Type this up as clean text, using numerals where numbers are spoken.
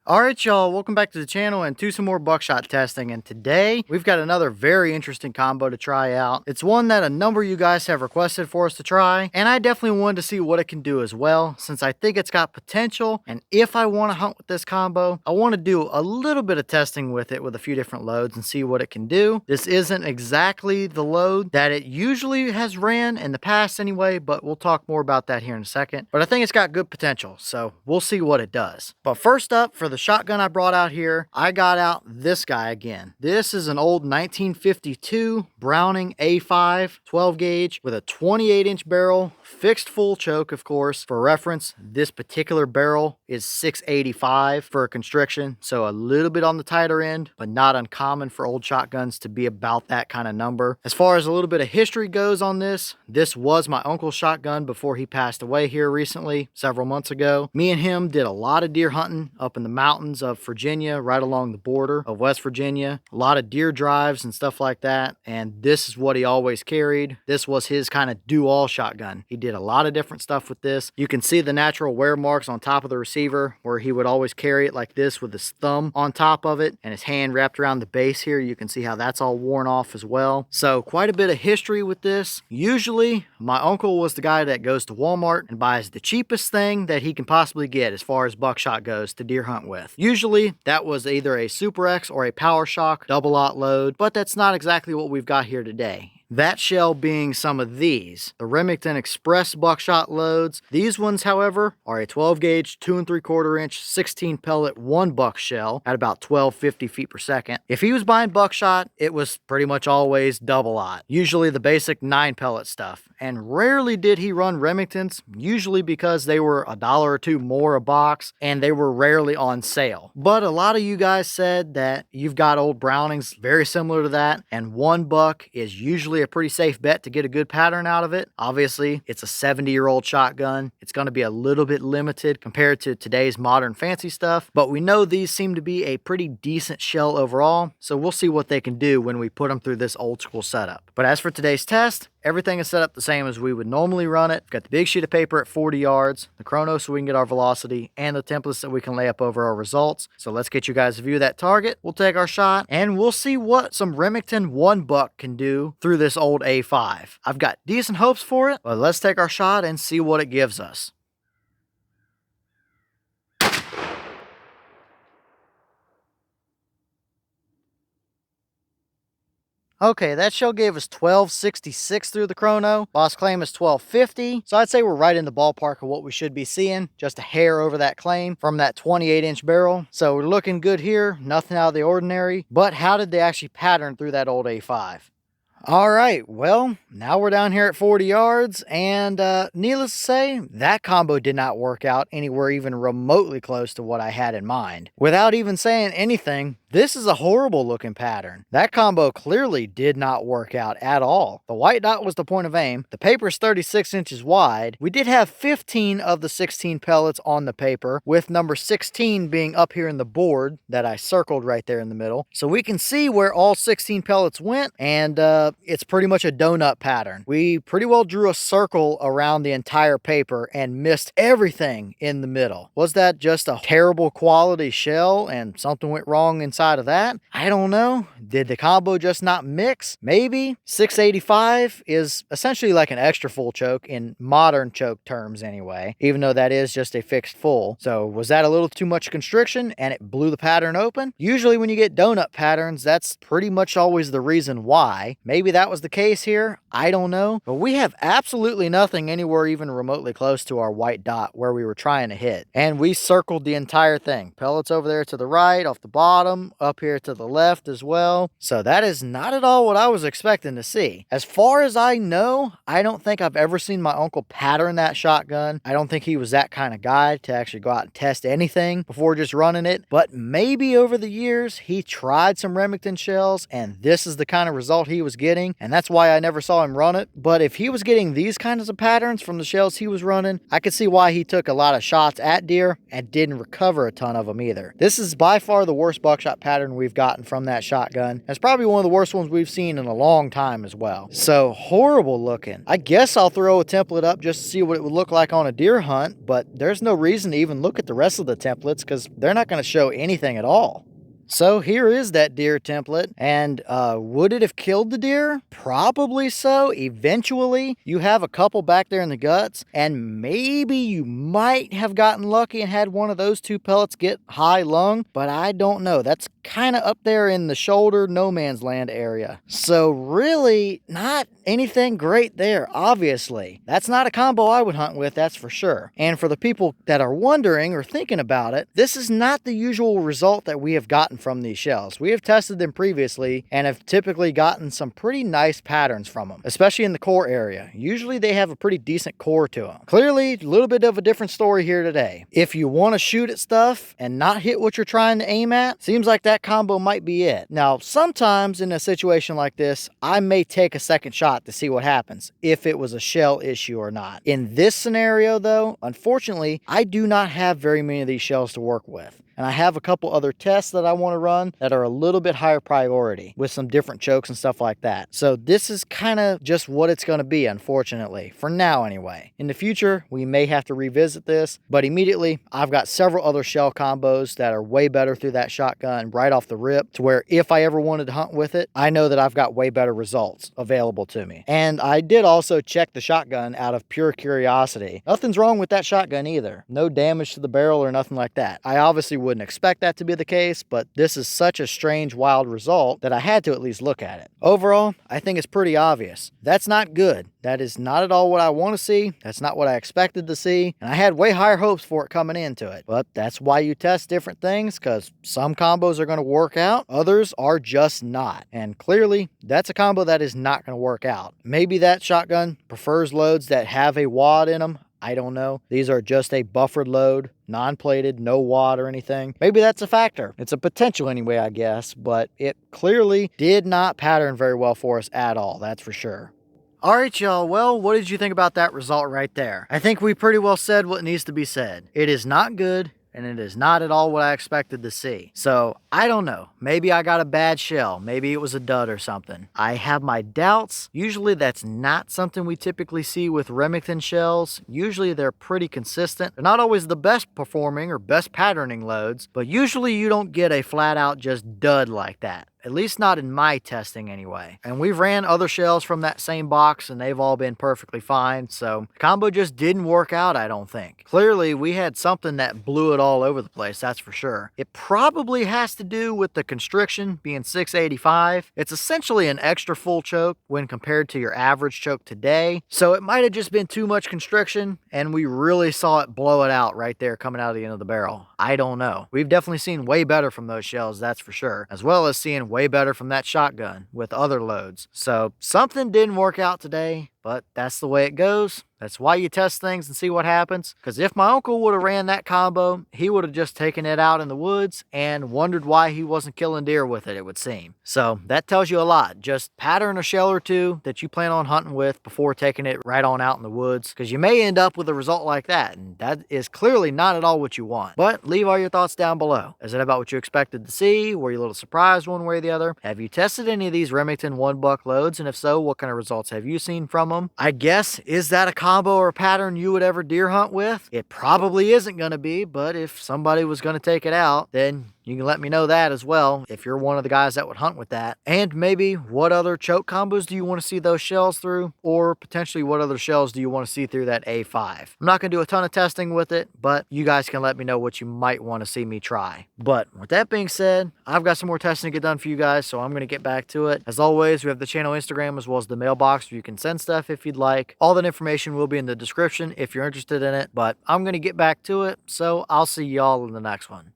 Alright y'all, welcome back to the channel and to some more buckshot testing, and today we've got another very interesting combo to try out. It's one that a number of you guys have requested for us to try, and I definitely wanted to see what it can do as well, since I think it's got potential. And if I want to hunt with this combo, I want to do a little bit of testing with it with a few different loads and see what it can do. This isn't exactly the load that it usually has ran in the past anyway, but we'll talk more about that here in a second. But I think it's got good potential, so we'll see what it does. But first up, for the shotgun I brought out here, I got out this guy again. This is an old 1952 Browning A-5 12 gauge with a 28-inch barrel, fixed full choke, of course. For reference, this particular barrel is 685 for a constriction, so a little bit on the tighter end, but not uncommon for old shotguns to be about that kind of number. As far as a little bit of history goes on this was my uncle's shotgun before he passed away here recently, several months ago. Me and him did a lot of deer hunting up in the mountains of Virginia, right along the border of West Virginia. A lot of deer drives and stuff like that, and this is what he always carried. This was his kind of do-all shotgun. He did a lot of different stuff with this. You can see the natural wear marks on top of the receiver where he would always carry it like this with his thumb on top of it and his hand wrapped around the base here. You can see how that's all worn off as well. So quite a bit of history with this. Usually my uncle was the guy that goes to Walmart and buys the cheapest thing that he can possibly get as far as buckshot goes to deer hunt with. Usually that was either a Super X or a Power Shock double-aught load, but that's not exactly what we've got here today. That shell being some of these, the Remington Express buckshot loads. These ones, however, are a 12 gauge, 2 3/4 inch, 16 pellet, 1 buck shell at about 1250 feet per second. If he was buying buckshot, it was pretty much always double-aught, usually the basic 9 pellet stuff. And rarely did he run Remingtons, usually because they were $1 or $2 more a box and they were rarely on sale. But a lot of you guys said that you've got old Brownings very similar to that, and 1 buck is usually a pretty safe bet to get a good pattern out of it. Obviously, it's a 70-year-old shotgun. It's going to be a little bit limited compared to today's modern fancy stuff, but we know these seem to be a pretty decent shell overall, so we'll see what they can do when we put them through this old school setup. But as for today's test, everything is set up the same as we would normally run it. We've got the big sheet of paper at 40 yards, the chrono so we can get our velocity, and the templates that we can lay up over our results. So let's get you guys a view of that target. We'll take our shot, and we'll see what some Remington 1 buck can do through this old A5. I've got decent hopes for it, but let's take our shot and see what it gives us. Okay, that shell gave us 1266 through the chrono. Boss claim is 1250. So I'd say we're right in the ballpark of what we should be seeing. Just a hair over that claim from that 28-inch barrel. So we're looking good here. Nothing out of the ordinary. But how did they actually pattern through that old A5? All right, well, now we're down here at 40 yards, and needless to say, that combo did not work out anywhere even remotely close to what I had in mind. Without even saying anything, this is a horrible looking pattern. That combo clearly did not work out at all. The white dot was the point of aim. The paper is 36 inches wide. We did have 15 of the 16 pellets on the paper, with number 16 being up here in the board that I circled right there in the middle. So we can see where all 16 pellets went, and it's pretty much a donut pattern. We pretty well drew a circle around the entire paper and missed everything in the middle. Was that just a terrible quality shell and something went wrong inside of that? I don't know. Did the combo just not mix? Maybe. 685 is essentially like an extra full choke in modern choke terms anyway, even though that is just a fixed full. So was that a little too much constriction and it blew the pattern open? Usually when you get donut patterns, that's pretty much always the reason why. Maybe that was the case here. I don't know. But we have absolutely nothing anywhere even remotely close to our white dot where we were trying to hit. And we circled the entire thing. Pellets over there to the right, off the bottom, up here to the left as well. So that is not at all what I was expecting to see. As far as I know, I don't think I've ever seen my uncle pattern that shotgun. I don't think he was that kind of guy to actually go out and test anything before just running it. But maybe over the years, he tried some Remington shells and this is the kind of result he was getting. And that's why I never saw him run it. But if he was getting these kinds of patterns from the shells he was running, I could see why he took a lot of shots at deer and didn't recover a ton of them either. This is by far the worst buckshot buckshot pattern we've gotten from that shotgun. It's probably one of the worst ones we've seen in a long time as well. So horrible looking. I guess I'll throw a template up just to see what it would look like on a deer hunt, but there's no reason to even look at the rest of the templates because they're not going to show anything at all. So here is that deer template, and would it have killed the deer? Probably so. Eventually, you have a couple back there in the guts, and maybe you might have gotten lucky and had one of those two pellets get high lung, but I don't know. That's kind of up there in the shoulder no man's land area. So really not anything great there, obviously. That's not a combo I would hunt with, that's for sure. And for the people that are wondering or thinking about it, this is not the usual result that we have gotten from these shells. We have tested them previously and have typically gotten some pretty nice patterns from them, especially in the core area. Usually they have a pretty decent core to them. Clearly, a little bit of a different story here today. If you want to shoot at stuff and not hit what you're trying to aim at, seems like that combo might be it. Now, sometimes in a situation like this, I may take a second shot to see what happens, if it was a shell issue or not. In this scenario though, unfortunately, I do not have very many of these shells to work with. And I have a couple other tests that I want to run that are a little bit higher priority with some different chokes and stuff like that. So this is kind of just what it's going to be, unfortunately, for now anyway. In the future, we may have to revisit this, but immediately I've got several other shell combos that are way better through that shotgun right off the rip, to where if I ever wanted to hunt with it, I know that I've got way better results available to me. And I did also check the shotgun out of pure curiosity. Nothing's wrong with that shotgun either. No damage to the barrel or nothing like that. I obviously wouldn't expect that to be the case, but this is such a strange, wild result that I had to at least look at it. Overall, I think it's pretty obvious. That's not good. That is not at all what I want to see. That's not what I expected to see. And I had way higher hopes for it coming into it. But that's why you test different things, because some combos are going to work out, others are just not. And clearly, that's a combo that is not going to work out. Maybe that shotgun prefers loads that have a wad in them. I don't know. These are just a buffered load, non-plated, no wad or anything. Maybe that's a factor. It's a potential anyway, I guess, but it clearly did not pattern very well for us at all, that's for sure. All right, y'all. Well, what did you think about that result right there? I think we pretty well said what needs to be said. It is not good, and it is not at all what I expected to see. So, I don't know. Maybe I got a bad shell. Maybe it was a dud or something. I have my doubts. Usually that's not something we typically see with Remington shells. Usually they're pretty consistent. They're not always the best performing or best patterning loads, but usually you don't get a flat out just dud like that. At least not in my testing anyway. And we've ran other shells from that same box and they've all been perfectly fine. So the combo just didn't work out, I don't think. Clearly we had something that blew it all over the place, that's for sure. It probably has to do with the constriction being 685. It's essentially an extra full choke when compared to your average choke today. So it might have just been too much constriction and we really saw it blow it out right there coming out of the end of the barrel. I don't know. We've definitely seen way better from those shells, that's for sure. As well as seeing way better from that shotgun with other loads. So something didn't work out today, but that's the way it goes. That's why you test things and see what happens. Because if my uncle would have ran that combo, he would have just taken it out in the woods and wondered why he wasn't killing deer with it, it would seem. So that tells you a lot. Just pattern a shell or two that you plan on hunting with before taking it right on out in the woods. Because you may end up with a result like that. And that is clearly not at all what you want. But leave all your thoughts down below. Is it about what you expected to see? Were you a little surprised one way or the other? Have you tested any of these Remington 1-buck loads? And if so, what kind of results have you seen from them? I guess, is that a combo or a pattern you would ever deer hunt with? It probably isn't going to be, but if somebody was going to take it out, then you can let me know that as well, if you're one of the guys that would hunt with that. And maybe what other choke combos do you want to see those shells through? Or potentially what other shells do you want to see through that A-5? I'm not going to do a ton of testing with it, but you guys can let me know what you might want to see me try. But with that being said, I've got some more testing to get done for you guys, so I'm going to get back to it. As always, we have the channel Instagram as well as the mailbox where you can send stuff if you'd like. All that information will be in the description if you're interested in it, but I'm going to get back to it, so I'll see y'all in the next one.